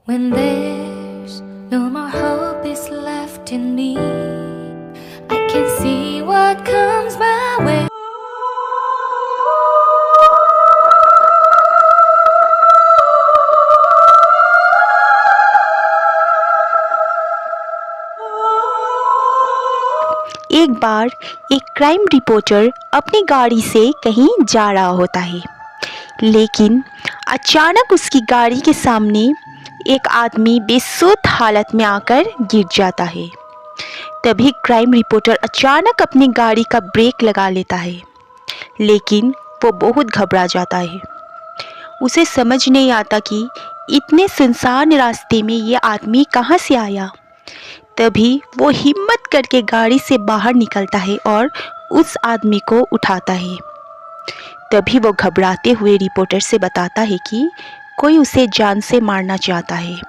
When there's no more hope is left in me, I can see what comes my way. एक बार एक crime reporter अपनी गाड़ी से कहीं जा रहा होता है, लेकिन अचानक उसकी गाड़ी के सामने एक आदमी बेसुध हालत में आकर गिर जाता है। तभी क्राइम रिपोर्टर अचानक अपनी गाड़ी का ब्रेक लगा लेता है, लेकिन वो बहुत घबरा जाता है। उसे समझ नहीं आता कि इतने सुनसान रास्ते में ये आदमी कहाँ से आया। तभी वो हिम्मत करके गाड़ी से बाहर निकलता है और उस आदमी को उठाता है। तभी वो घबराते हुए रिपोर्टर से बताता है कि कोई उसे जान से मारना चाहता है,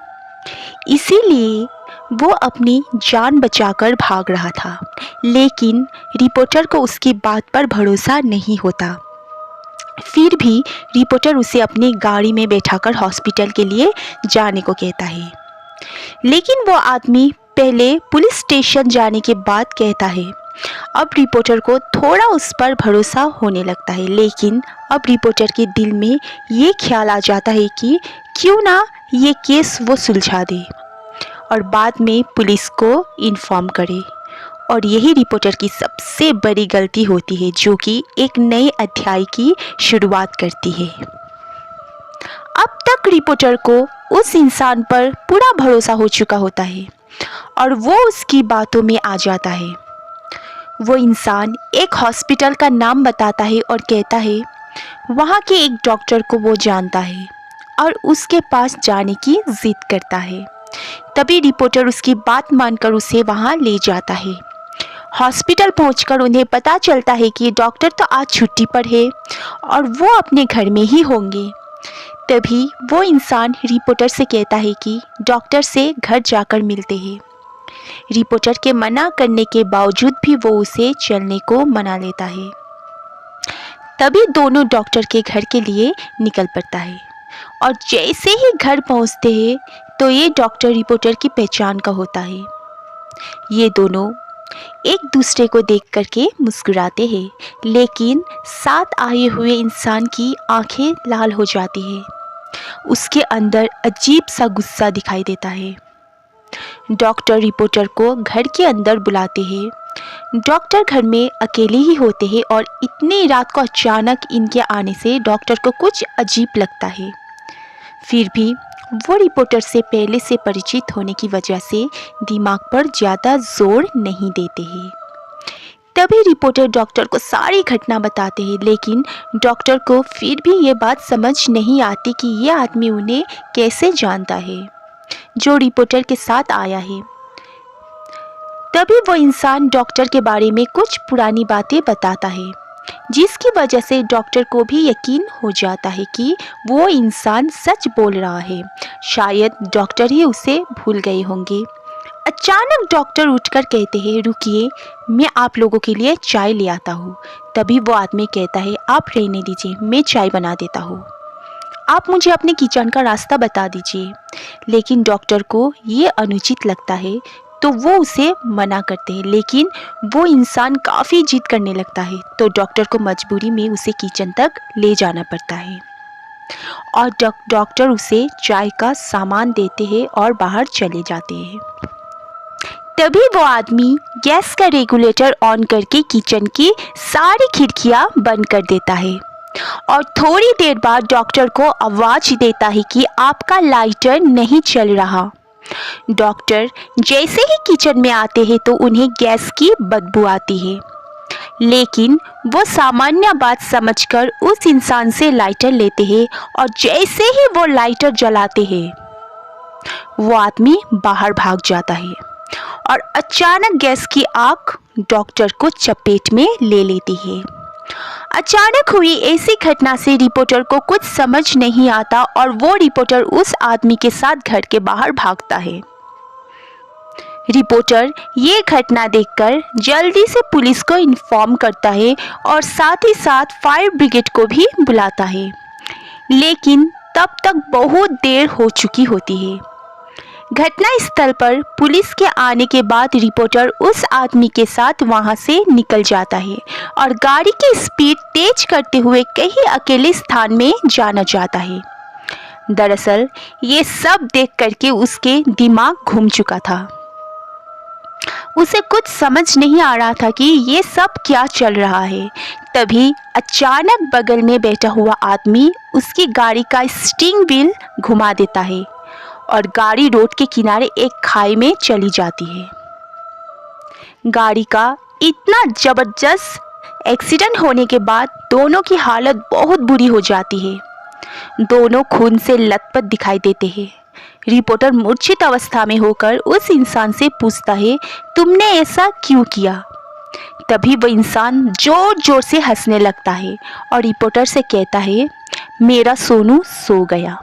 इसीलिए वो अपनी जान बचाकर भाग रहा था। लेकिन रिपोर्टर को उसकी बात पर भरोसा नहीं होता। फिर भी रिपोर्टर उसे अपनी गाड़ी में बैठाकर हॉस्पिटल के लिए जाने को कहता है। लेकिन वो आदमी पहले पुलिस स्टेशन जाने के बाद कहता है। अब रिपोर्टर को थोड़ा उस पर भरोसा होने लगता है, लेकिन अब रिपोर्टर के दिल में ये ख्याल आ जाता है कि क्यों ना ये केस वो सुलझा दे और बाद में पुलिस को इन्फॉर्म करे। और यही रिपोर्टर की सबसे बड़ी गलती होती है, जो कि एक नए अध्याय की शुरुआत करती है। अब तक रिपोर्टर को उस इंसान पर पूरा भरोसा हो चुका होता है और वो उसकी बातों में आ जाता है। वो इंसान एक हॉस्पिटल का नाम बताता है और कहता है वहाँ के एक डॉक्टर को वो जानता है और उसके पास जाने की जिद करता है। तभी रिपोर्टर उसकी बात मानकर उसे वहाँ ले जाता है। हॉस्पिटल पहुंचकर उन्हें पता चलता है कि डॉक्टर तो आज छुट्टी पर है और वो अपने घर में ही होंगे। तभी वो इंसान रिपोर्टर से कहता है कि डॉक्टर से घर जाकर मिलते हैं। रिपोर्टर के मना करने के बावजूद भी वो उसे चलने को मना लेता है। तभी दोनों डॉक्टर के घर के लिए निकल पड़ता है और जैसे ही घर पहुंचते हैं तो ये डॉक्टर रिपोर्टर की पहचान का होता है। ये दोनों एक दूसरे को देख करके मुस्कुराते हैं, लेकिन साथ आए हुए इंसान की आंखें लाल हो जाती हैं। उसके अंदर अजीब सा गुस्सा दिखाई देता है। डॉक्टर रिपोर्टर को घर के अंदर बुलाते हैं। डॉक्टर घर में अकेले ही होते हैं और इतनी रात को अचानक इनके आने से डॉक्टर को कुछ अजीब लगता है। फिर भी वो रिपोर्टर से पहले से परिचित होने की वजह से दिमाग पर ज़्यादा जोर नहीं देते हैं। तभी रिपोर्टर डॉक्टर को सारी घटना बताते हैं, लेकिन डॉक्टर को फिर भी ये बात समझ नहीं आती कि ये आदमी उन्हें कैसे जानता है जो रिपोर्टर के साथ आया है। तभी वो इंसान डॉक्टर के बारे में कुछ पुरानी बातें बताता है, जिसकी वजह से डॉक्टर को भी यकीन हो जाता है कि वो इंसान सच बोल रहा है। शायद डॉक्टर ही उसे भूल गए होंगे। अचानक डॉक्टर उठकर कहते हैं रुकिए, मैं आप लोगों के लिए चाय ले आता हूँ। तभी वो आदमी कहता है आप रहने दीजिए, मैं चाय बना देता हूँ, आप मुझे अपने किचन का रास्ता बता दीजिए। लेकिन डॉक्टर को ये अनुचित लगता है तो वो उसे मना करते हैं, लेकिन वो इंसान काफ़ी जिद करने लगता है तो डॉक्टर को मजबूरी में उसे किचन तक ले जाना पड़ता है और डॉक्टर उसे चाय का सामान देते हैं और बाहर चले जाते हैं। तभी वो आदमी गैस का रेगुलेटर ऑन करके किचन की सारी खिड़कियां बंद कर देता है और थोड़ी देर बाद डॉक्टर को आवाज़ देता है कि आपका लाइटर नहीं चल रहा। डॉक्टर जैसे ही किचन में आते हैं तो उन्हें गैस की बदबू आती है, लेकिन वो सामान्य बात समझकर उस इंसान से लाइटर लेते हैं और जैसे ही वो लाइटर जलाते हैं वो आदमी बाहर भाग जाता है और अचानक गैस की आग डॉक्टर को चपेट में ले लेती है। अचानक हुई ऐसी घटना से रिपोर्टर को कुछ समझ नहीं आता और वो रिपोर्टर उस आदमी के साथ घर के बाहर भागता है। रिपोर्टर ये घटना देखकर जल्दी से पुलिस को इन्फॉर्म करता है और साथ ही साथ फायर ब्रिगेड को भी बुलाता है, लेकिन तब तक बहुत देर हो चुकी होती है। घटना स्थल पर पुलिस के आने के बाद रिपोर्टर उस आदमी के साथ वहां से निकल जाता है और गाड़ी की स्पीड तेज करते हुए कहीं अकेले स्थान में जाना चाहता है। दरअसल ये सब देख करके उसके दिमाग घूम चुका था। उसे कुछ समझ नहीं आ रहा था कि ये सब क्या चल रहा है। तभी अचानक बगल में बैठा हुआ आदमी उसकी गाड़ी का स्टीयरिंग व्हील घुमा देता है और गाड़ी रोड के किनारे एक खाई में चली जाती है। गाड़ी का इतना जबरदस्त एक्सीडेंट होने के बाद दोनों की हालत बहुत बुरी हो जाती है। दोनों खून से लथपथ दिखाई देते हैं। रिपोर्टर मूर्छित अवस्था में होकर उस इंसान से पूछता है, तुमने ऐसा क्यों किया? तभी वह इंसान जोर जोर से हंसने लगता है और रिपोर्टर से कहता है, मेरा सोनू सो गया।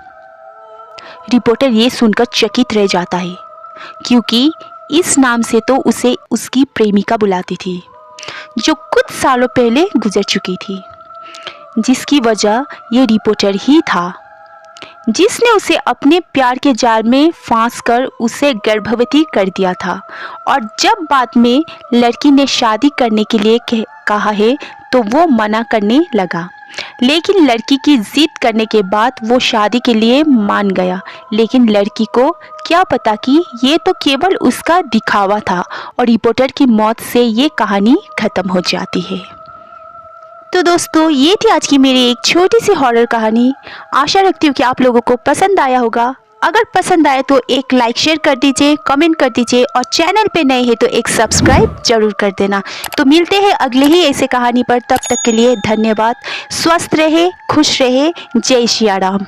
रिपोर्टर ये सुनकर चकित रह जाता है, क्योंकि इस नाम से तो उसे उसकी प्रेमिका बुलाती थी, जो कुछ सालों पहले गुजर चुकी थी, जिसकी वजह ये रिपोर्टर ही था, जिसने उसे अपने प्यार के जाल में फांस कर उसे गर्भवती कर दिया था। और जब बाद में लड़की ने शादी करने के लिए कहा है तो वो मना करने लगा, लेकिन लड़की की जिद करने के बाद वो शादी के लिए मान गया। लेकिन लड़की को क्या पता कि ये तो केवल उसका दिखावा था और रिपोर्टर की मौत से ये कहानी खत्म हो जाती है। तो दोस्तों, ये थी आज की मेरी एक छोटी सी हॉरर कहानी। आशा रखती हूँ कि आप लोगों को पसंद आया होगा। अगर पसंद आए तो एक लाइक शेयर कर दीजिए, कमेंट कर दीजिए और चैनल पे नए हैं तो एक सब्सक्राइब जरूर कर देना। तो मिलते हैं अगले ही ऐसे कहानी पर। तब तक के लिए धन्यवाद। स्वस्थ रहे, खुश रहे। जय सिया राम।